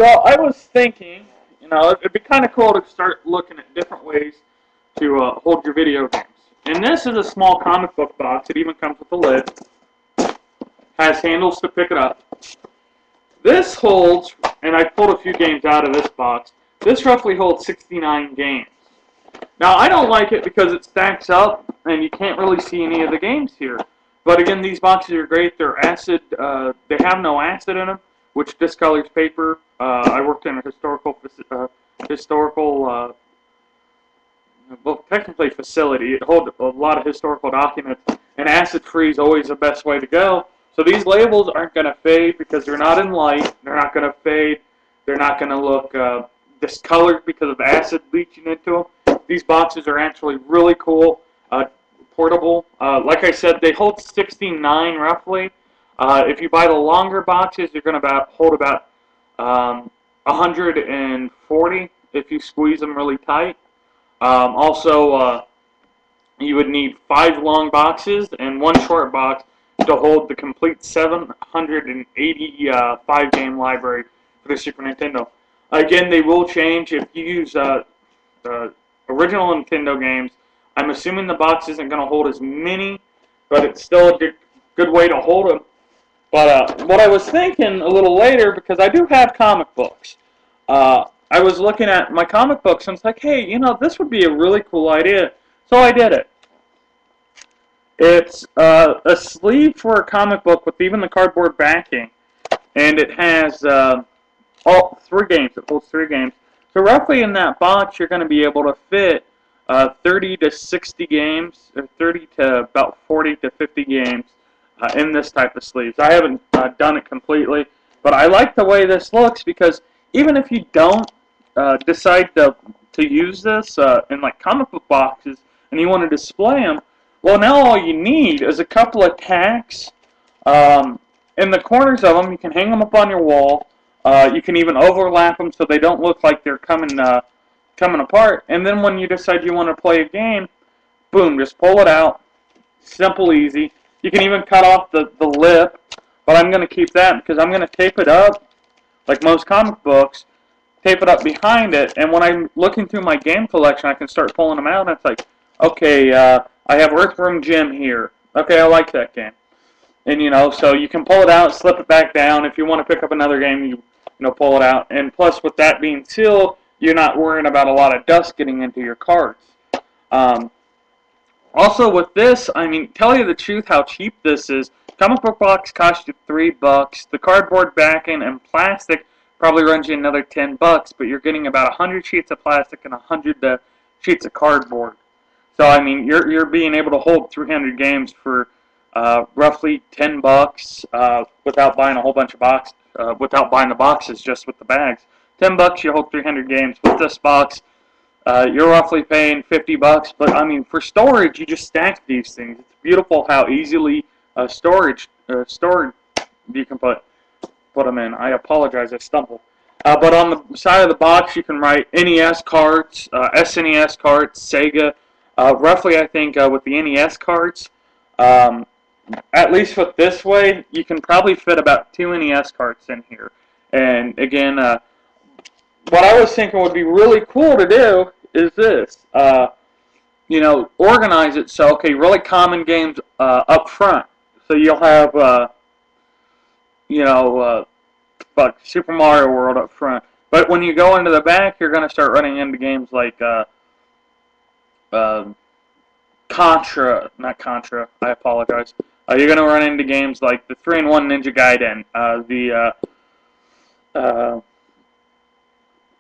So I was thinking, it'd be kind of cool to start looking at different ways to hold your video games. And this is a small comic book box. It even comes with a lid. Has handles to pick it up. This holds, and I pulled a few games out of this box. This roughly holds 69 games. Now, I don't like it because it stacks up, and you can't really see any of the games here. But again, these boxes are great. They're acid. They have no acid in them, which discolors paper. I worked in a well, technically facility. It holds a lot of historical documents, and acid-free is always the best way to go. So these labels aren't going to fade because they're not in light. They're not going to fade. They're not going to look discolored because of acid leaching into them. These boxes are actually really cool, portable. Like I said, they hold 69 roughly. If you buy the longer boxes, you're going to hold about 140 if you squeeze them really tight. Also, you would need 5 long boxes and 1 short box to hold the complete 785 game library for the Super Nintendo. Again, they will change if you use original Nintendo games. I'm assuming the box isn't going to hold as many, but it's still a good way to hold them. But what I was thinking a little later, because I do have comic books, I was looking at my comic books and it's like, hey, this would be a really cool idea. So I did it. It's a sleeve for a comic book with even the cardboard backing, and it has all 3 games. It holds 3 games. So roughly in that box, you're going to be able to fit 30 to 60 games, or 30 to about 40 to 50 games in this type of sleeves. I haven't done it completely, but I like the way this looks because even if you don't decide to use this in like comic book boxes and you want to display them, well, now all you need is a couple of tacks. In the corners of them, you can hang them up on your wall. You can even overlap them so they don't look like they're coming apart. And then when you decide you want to play a game, boom, just pull it out. Simple, easy. You can even cut off the lip, but I'm going to keep that because I'm going to tape it up, like most comic books, tape it up behind it, and when I'm looking through my game collection, I can start pulling them out, and it's like, okay, I have Earthworm Jim here. Okay, I like that game. And, so you can pull it out, slip it back down. If you want to pick up another game, you pull it out. And plus, with that being sealed, you're not worrying about a lot of dust getting into your cards. Also, with this, tell you the truth how cheap this is. Comic book box costs you $3. The cardboard backing and plastic probably runs you another $10, but you're getting about 100 sheets of plastic and 100 sheets of cardboard. So, you're being able to hold 300 games for roughly $10 without buying a whole bunch of boxes, without buying the boxes, just with the bags. $10, you hold 300 games. With this box, you're roughly paying $50, but for storage, you just stack these things. It's beautiful how easily stored you can put them in. I apologize, I stumbled. But on the side of the box, you can write NES cards, SNES cards, Sega. Roughly, I think with the NES cards, at least with this way, you can probably fit about 2 NES cards in here. And again, what I was thinking would be really cool to do is this. Organize it so, okay, really common games up front. So you'll have, like Super Mario World up front. But when you go into the back, you're going to start running into games like Contra, not Contra, I apologize. You're going to run into games like the 3-in-1 Ninja Gaiden, the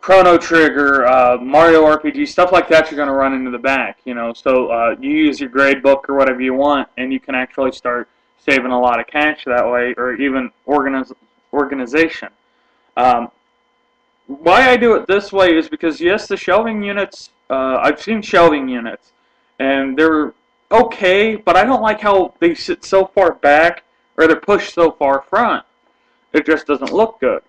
Chrono Trigger, Mario RPG, stuff like that. You're going to run into the back, So you use your grade book or whatever you want, and you can actually start saving a lot of cash that way, or even organization. Why I do it this way is because, yes, the shelving units, I've seen shelving units, and they're okay, but I don't like how they sit so far back, or they're pushed so far front. It just doesn't look good.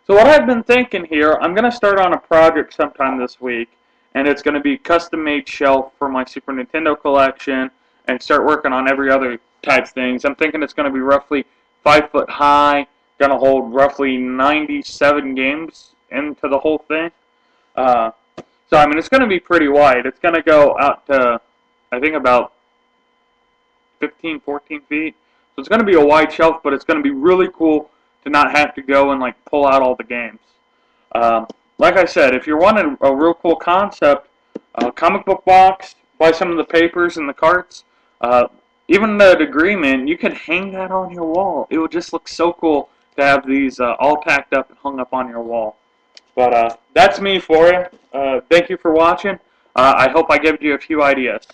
So what I've been thinking here, I'm going to start on a project sometime this week, and it's going to be custom-made shelf for my Super Nintendo collection, and start working on every other type of things. I'm thinking it's going to be roughly 5 foot high, going to hold roughly 97 games into the whole thing. So, I mean, it's going to be pretty wide. It's going to go out to, I think, about 15, 14 feet. So it's going to be a wide shelf, but it's going to be really cool to not have to go and, like, pull out all the games. Like I said, if you're wanting a real cool concept, comic book box, buy some of the papers and the carts, even the degree mint, you can hang that on your wall. It would just look so cool to have these all tacked up and hung up on your wall. But that's me for you. Thank you for watching. I hope I gave you a few ideas.